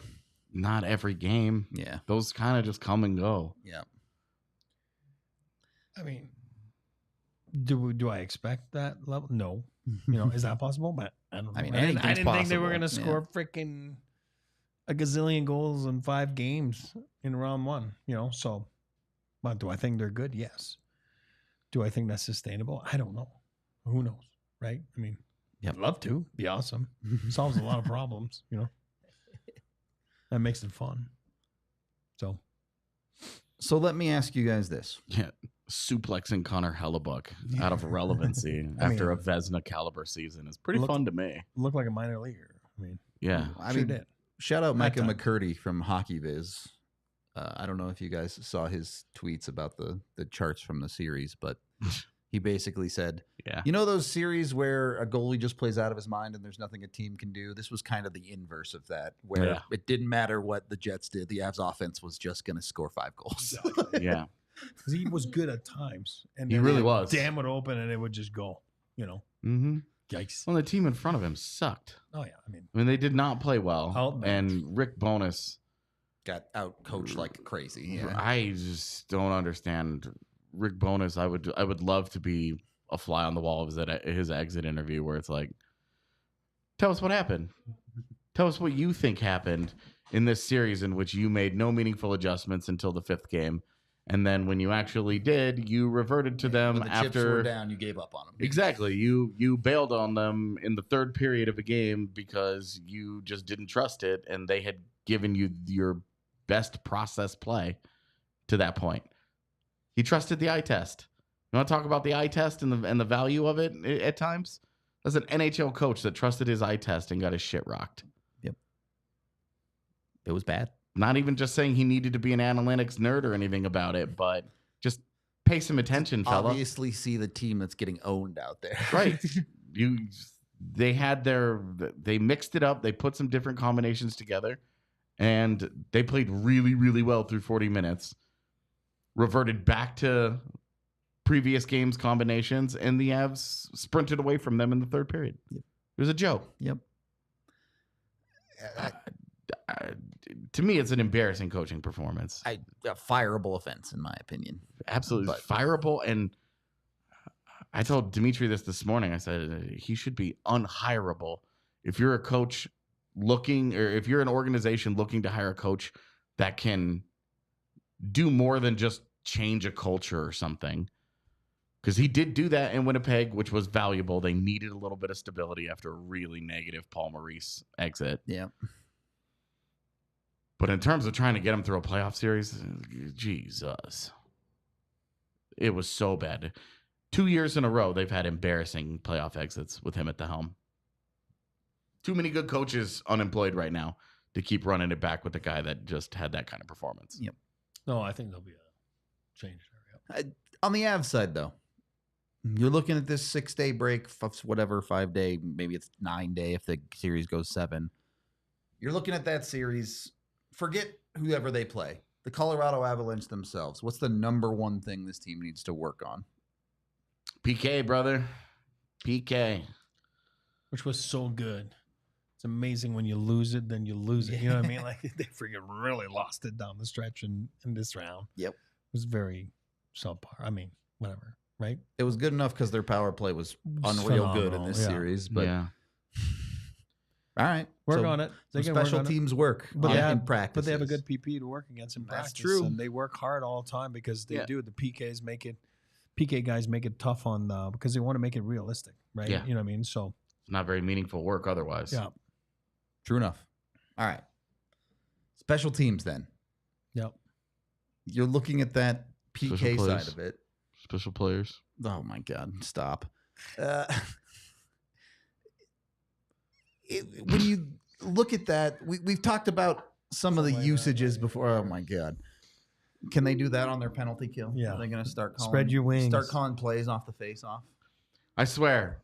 Not every game. Yeah. Those kind of just come and go. Yeah. I mean, do I expect that level? No. Is that possible? But I don't know. I mean, I didn't think they were going to possible. score freaking a gazillion goals in 5 games in round 1, so, but do I think they're good? Yes. Do I think that's sustainable? I don't know. Who knows? Right. I mean, I'd love to. Be awesome. Solves a lot of problems, that makes it fun. So let me ask you guys this. Yeah. Suplexing Connor Hellebuck out of relevancy after a Vezina caliber season is pretty fun to me. Look like a minor leaguer. I mean, yeah. I mean, did. Shout out Micah McCurdy from Hockey Viz. I don't know if you guys saw his tweets about the charts from the series, but he basically said, those series where a goalie just plays out of his mind and there's nothing a team can do? This was kind of the inverse of that, where it didn't matter what the Jets did. The Avs offense was just going to score 5 goals. Yeah. Because he was good at times. And he really was. Damn would open and it would just go, Mm-hmm. Yikes. Well, the team in front of him sucked. Oh, yeah. I mean, they did not play well. And Rick Bowness got out coached like crazy. Yeah. I just don't understand Rick Bowness. I would love to be a fly on the wall of his exit interview where it's like, tell us what happened. Tell us what you think happened in this series in which you made no meaningful adjustments until the 5th game. And then when you actually did, you reverted to them when the after chips were down, you gave up on them. Exactly. You bailed on them in the 3rd period of a game because you just didn't trust it, and they had given you your best process play to that point. He trusted the eye test. You want to talk about the eye test and the value of it at times? That's an NHL coach that trusted his eye test and got his shit rocked. Yep. It was bad. Not even just saying he needed to be an analytics nerd or anything about it, but just pay some attention, fella. Obviously see the team that's getting owned out there. Right. They mixed it up. They put some different combinations together, and they played really, really well through 40 minutes. Reverted back to previous games combinations, and the Avs sprinted away from them in the 3rd period. Yep. It was a joke. Yep. To me, it's an embarrassing coaching performance. A fireable offense, in my opinion. Absolutely fireable. And I told Dimitri this morning. I said he should be unhireable. If you're a coach looking, or if you're an organization looking to hire a coach that can do more than just change a culture or something. Because he did do that in Winnipeg, which was valuable. They needed a little bit of stability after a really negative Paul Maurice exit. Yeah. But in terms of trying to get him through a playoff series, Jesus. It was so bad. 2 years in a row, they've had embarrassing playoff exits with him at the helm. Too many good coaches unemployed right now to keep running it back with the guy that just had that kind of performance. Yep. No, I think there'll be a change there. Yep. On the Avs side, though, you're looking at this 6-day break, whatever, 5-day, maybe it's 9-day if the series goes 7. You're looking at that series. Forget whoever they play. The Colorado Avalanche themselves. What's the number one thing this team needs to work on? PK, brother. PK. Which was so good. It's amazing when you lose it, then you lose it. You know what I mean? Like they freaking really lost it down the stretch in this round. Yep. It was very subpar. I mean, whatever, right? It was good enough because their power play was unreal good in this series. But All right. Work So on it. They some can work special on it. teams work But in practice. But they have a good PP to work against in practice. That's true. And they work hard all the time because they Yeah. do. The PK guys make it tough on because they want to make it realistic, right? Yeah. You know what I mean? So It's not very meaningful work otherwise. yeah. True enough. All right. Special teams then. Yep. You're looking at that PK Special side players. of it. Special players. Oh my God! Stop. When you look at that, we've talked about some of the usages before. Oh my God! Can they do that on their penalty kill? Yeah. Are they going to start calling? Spread your wings. Start calling plays off the face-off. I swear.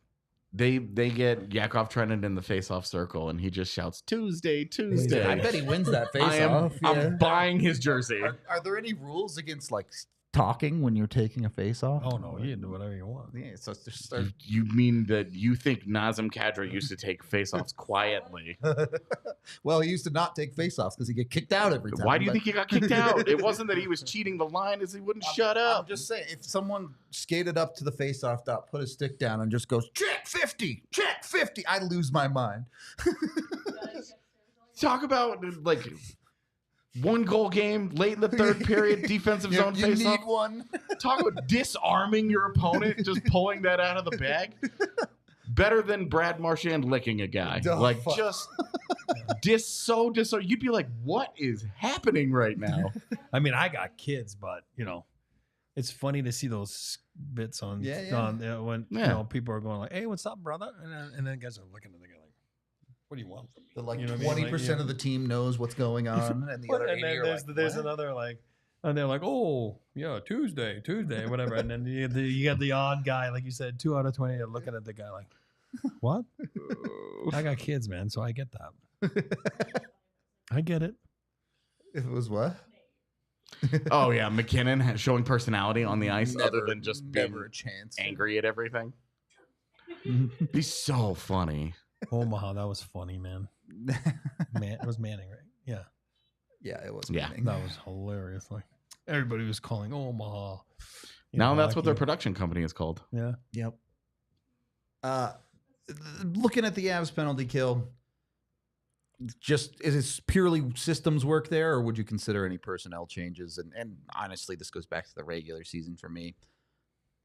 They get Yakov Trenin in the face-off circle, and he just shouts, Tuesday, Tuesday. I bet he wins that I'm face-off. buying his jersey. Are there any rules against like talking when you're taking a face-off? Oh no, you can do whatever you want. Yeah, so just start. You mean that you think Nazem Kadri used to take face-offs quietly? Well, he used to not take face-offs because he get kicked out every time. Why do you but- think he got kicked out? It wasn't that he was cheating the line, is he wouldn't shut up. I'm just saying, if someone skated up to the face-off dot, put his stick down, and just goes, check 50, I lose my mind. Talk about like 1-goal game late in the third period, defensive zone You face-off. need one. Talk about disarming your opponent, just pulling that out of the bag. Better than Brad Marchand licking a guy. Oh, like fuck. just you'd be like, what is happening right now? I mean, I got kids, but it's funny to see those bits on when people are going like, "Hey, what's up, brother?" And then guys are looking at the guy like, "What do you want from me?" The, like You know what I mean? 20% Like, of the team knows what's going on, and the other and 80 then are there's like, there's "What?" another like, and they're like, "Oh yeah, Tuesday, whatever." And then you got the odd guy, like you said, 2 out of 20 are looking at the guy like, "What?" I got kids, man, so I get that. I get it. It was what? Oh yeah, McKinnon showing personality on the ice other than just being never a chance. angry at everything. He's so funny. Omaha, that was funny, man. It was Manning, right? Yeah, Yeah, it was. Yeah. Manning. that was hilarious. Like everybody was calling Omaha. Now that's what their hockey. production company is called. Yeah. Yep. Looking at the Avs penalty kill, just is it purely systems work there, or would you consider any personnel changes? And honestly, this goes back to the regular season for me.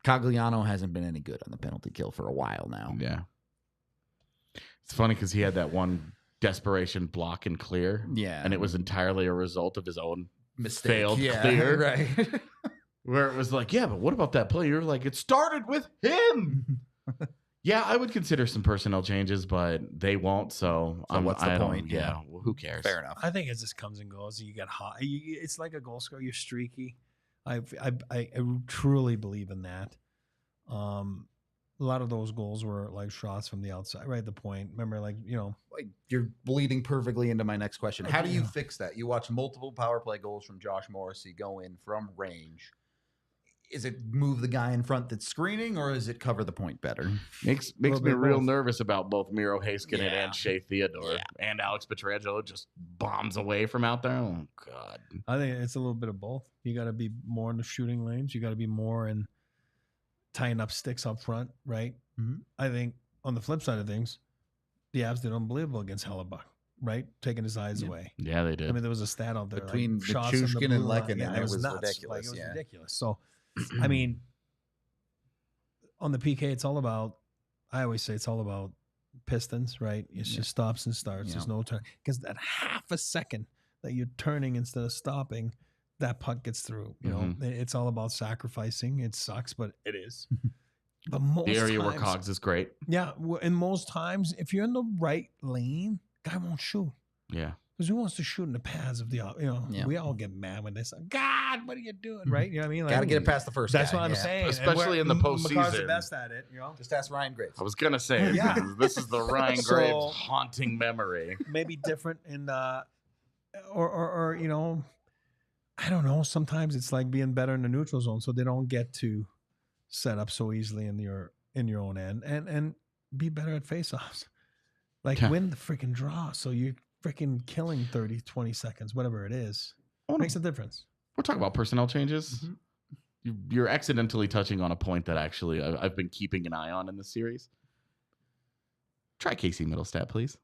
Cogliano hasn't been any good on the penalty kill for a while now. Yeah. It's funny because he had that one desperation block and clear. Yeah, And it was entirely a result of his own mistake. failed Yeah, clear. right. Where it was like, yeah, but what about that play? You're like, it started with him. Yeah, I would consider some personnel changes, but they won't. So, what's the I don't- point? Yeah, well, who cares? Fair enough. I think it just comes and goes. You get hot. It's like a goal scorer. You're streaky. I truly believe in that. A lot of those goals were like shots from the outside, right? The point. Remember, like Like, you're bleeding perfectly into my next question. How do you Yeah. fix that? You watch multiple power play goals from Josh Morrissey go in from range. Is it move the guy in front that's screening, or is it cover the point better? Makes Little me bit real both. nervous about both Miro Heiskanen Yeah. and Shea Theodore. And Alex Pietrangelo just bombs away from out there. Oh, God. I think it's a little bit of both. You got to be more in the shooting lanes. You got to be more in tying up sticks up front, right? Mhm. I think on the flip side of things, the Avs did unbelievable against Hellebuck, right? Taking his eyes away. Yeah, they did. I mean, there was a stat out there Between like, shots in the Nichushkin blue and line. Lehkonen, Yeah, it it was was nuts. ridiculous, Like, it was yeah. ridiculous. So, I mean, on the PK, it's all about. I always say it's all about pistons, right? It's just stops and starts. Yeah. There's no turn because that half a second that you're turning instead of stopping, that puck gets through. You know, it's all about sacrificing. It sucks, but it is. But most the area where times- Cogs is great. yeah, and most times, if you're in the right lane, guy won't shoot. Yeah. Because who wants to shoot in the paths of the, Yeah. we all get mad when they say, God, what are you doing? Right? You know what I mean? Got to get it past the first That's guy. what I'm yeah. saying. Especially in the McCarr's the postseason. best at it, Just ask Ryan Graves. I was going to say, it. Yeah. This is the Ryan So- Graves haunting memory. Maybe different in, or I don't know. Sometimes it's like being better in the neutral zone so they don't get to set up so easily in your own end and be better at faceoffs. Like Yeah. win the freaking draw. So you're freaking killing 30, 20 seconds, whatever it is. Makes a difference. We're talking about personnel changes. You're accidentally touching on a point that actually I've been keeping an eye on in this series. Try Casey Middlestat, please.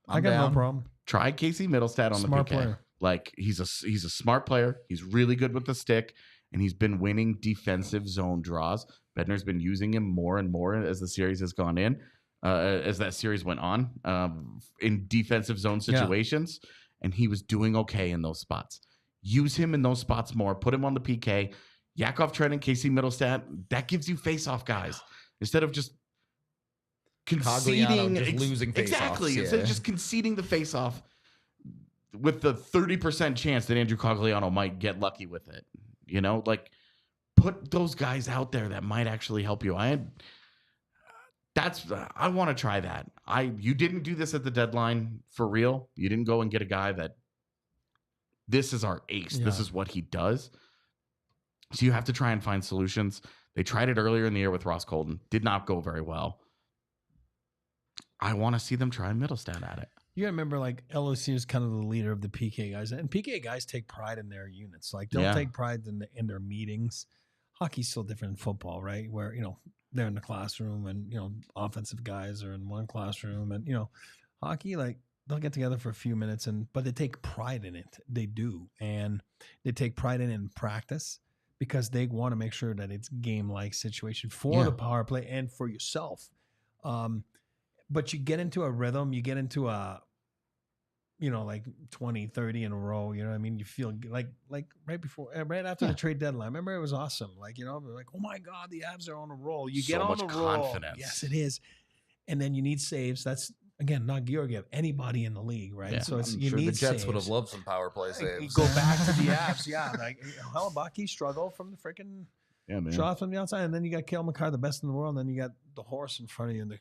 I got no problem. Try Casey Middlestat on Smart the PK. player. Like he's a smart player. He's really good with the stick, and he's been winning defensive zone draws. Bednar's been using him more and more as the series has gone in, as that series went on, in defensive zone situations, and he was doing okay in those spots. Use him in those spots more. Put him on the PK. Yakov Trenin, Casey Middlestat. That gives you face-off guys instead of just conceding, just losing face-offs. Exactly. Instead of just conceding the face-off with the 30% chance that Andrew Cogliano might get lucky with it. You know, like put those guys out there that might actually help you. I want to try that. You didn't do this at the deadline for real. You didn't go and get a guy that this is our ace. Yeah. This is what he does. So you have to try and find solutions. They tried it earlier in the year with Ross Colton. Did not go very well. I want to see them try Middlestat at it. You gotta remember, like, LOC is kind of the leader of the PK guys, and PK guys take pride in their units. Like, they'll take pride in their meetings. Hockey's still different than football, right? Where, you know, they're in the classroom, and, you know, offensive guys are in one classroom, and, you know, hockey, like, they'll get together for a few minutes, but they take pride in it. They do, and they take pride in practice because they want to make sure that it's game-like situation for the power play and for yourself. But you get into a rhythm, you get into a, you know, like 20, 30 in a row, you know what I mean? You feel like right after the trade deadline. Remember, it was awesome. Like, you know, like, oh my God, the Avs are on a roll. You get on the roll. Confidence. Yes, it is. And then you need saves. That's, again, not Georgiev, anybody in the league, right? Yeah. So I'm sure the Jets would have loved some power play saves. You go back to the Avs, like Hellebucky struggled from the freaking shot from the outside, and then you got Cale Makar, the best in the world, and then you got the horse in front of you, the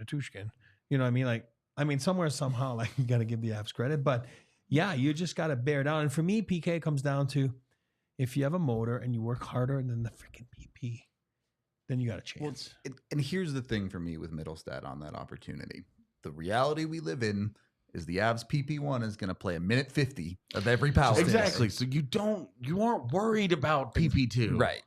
Natushkin. You know what I mean? Like, I mean, somewhere, somehow, like, you got to give the Avs credit. But, yeah, you just got to bear down. And for me, PK comes down to if you have a motor and you work harder than the freaking PP, then you got a chance. Well, and here's the thing for me with Middlestat on that opportunity. The reality we live in is the Avs PP1 is going to play a minute 50 of every power. Exactly. So you aren't worried about PP2. Right.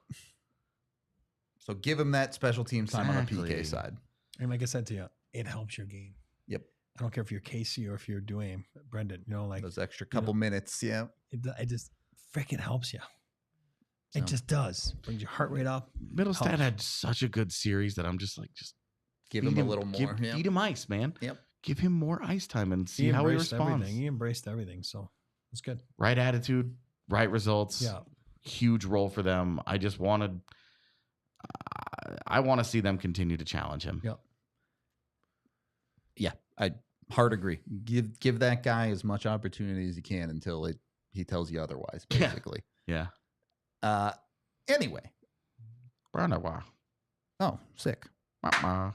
So give him that special team time on the PK side. And like I said to you, it helps your game. Yep. I don't care if you're Casey or if you're Drouin, Brendan, you know, like those extra couple minutes. Yeah. It just freaking helps you. It just does. Brings your heart rate up. Middlestat had such a good series that I'm just like, give him a little more. Feed him ice, man. Yep. Give him more ice time and see how he responds. He embraced everything. So it's good. Right attitude, right results. Yeah. Huge role for them. I want to see them continue to challenge him. Yep. Yeah, I hard agree. Give that guy as much opportunity as you can until he tells you otherwise, basically. Yeah. Anyway. Oh, sick. What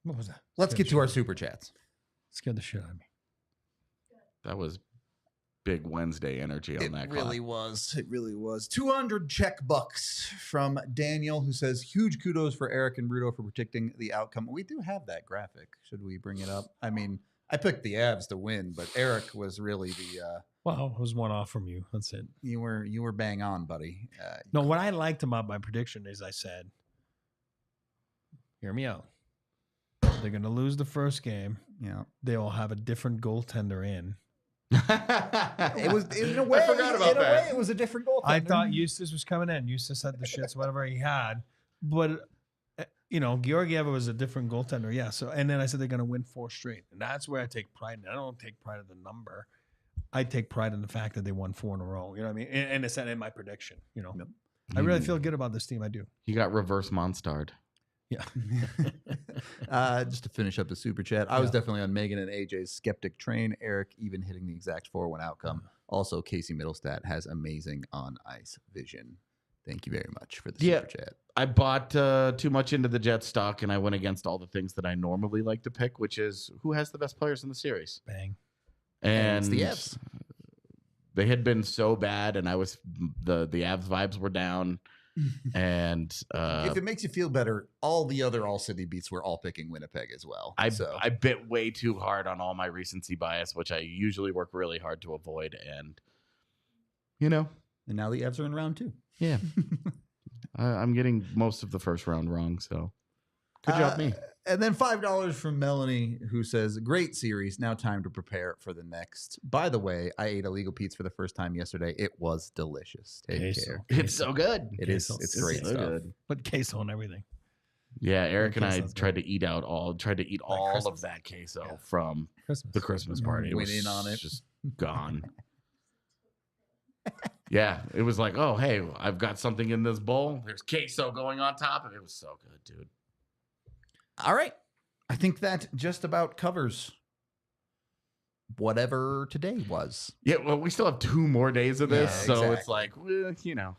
was that? Let's get to our super chats. Scared the shit out of me. That was big Wednesday energy on that. It really was. It really was. 200 check bucks from Daniel, who says, huge kudos for Eric and Rudo for predicting the outcome. We do have that graphic. Should we bring it up? I mean, I picked the Avs to win, but Eric was really the well, it was one off from you. That's it. You were bang on, buddy. No, what I liked about my prediction is I said, hear me out. They're going to lose the first game. Yeah. They will have a different goaltender in. It was in a way. I forgot about that. In a way, it was a different goaltender. I thought Eustace was coming in. Eustace had the shits, whatever he had, but you know, Georgiev was a different goaltender. Yeah. So, and then I said they're going to win 4 straight, and that's where I take pride. I don't take pride in the number. I take pride in the fact that they won 4 in a row. You know what I mean? And it's in my prediction. You know, I really feel good about this team. I do. He got reverse Monstarred. Yeah. Just to finish up the super chat, I was definitely on Megan and AJ's skeptic train. Eric even hitting the exact 4-1 outcome. Also, Casey Middlestat has amazing on ice vision. Thank you very much for the super chat. I bought too much into the Jets stock, and I went against all the things that I normally like to pick, which is who has the best players in the series. Bang. And it's the Avs. They had been so bad, and I was the Avs vibes were down. And if it makes you feel better, all the other All-City beats were all picking Winnipeg as well. I bit way too hard on all my recency bias, which I usually work really hard to avoid. And, you know. And now the Avs are in round 2. Yeah. I'm getting most of the first round wrong, so. Good job, me. And then $5 from Melanie, who says, great series. Now time to prepare for the next. By the way, I ate illegal Pete's for the first time yesterday. It was delicious. Take care. It's so good. It is. It's great so stuff. good. But queso and everything. Yeah, Eric and I Queso's tried to eat all Christmas. of that queso from Christmas. the Christmas party. It Went was in on it. just gone. Yeah, it was like, oh, hey, I've got something in this bowl. There's queso going on top of it. It was so good, dude. All right. I think that just about covers whatever today was. Yeah, well, we still have 2 more days of this, Yeah, so exactly. it's like, well,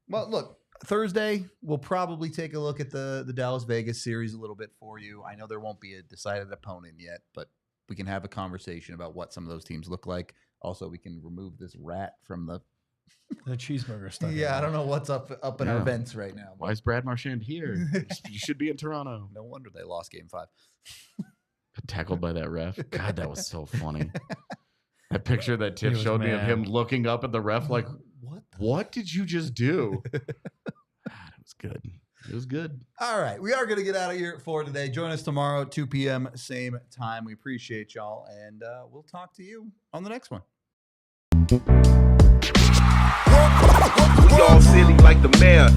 Well, look, Thursday, we'll probably take a look at the Dallas-Vegas series a little bit for you. I know there won't be a decided opponent yet, but we can have a conversation about what some of those teams look like. Also, we can remove this rat from the... The cheeseburger stuff. Yeah, I don't know what's up in our Yeah. vents right now. Why is Brad Marchand here? You should be in Toronto. No wonder they lost Game 5. Tackled by that ref. God, that was so funny. That picture that Tiff He was showed me of mad. him looking up at the ref like, What? what did you just do? God, it was good. It was good. All right, we are going to get out of here for today. Join us tomorrow at 2 p.m. same time. We appreciate y'all, and we'll talk to you on the next one. We all silly like the mayor.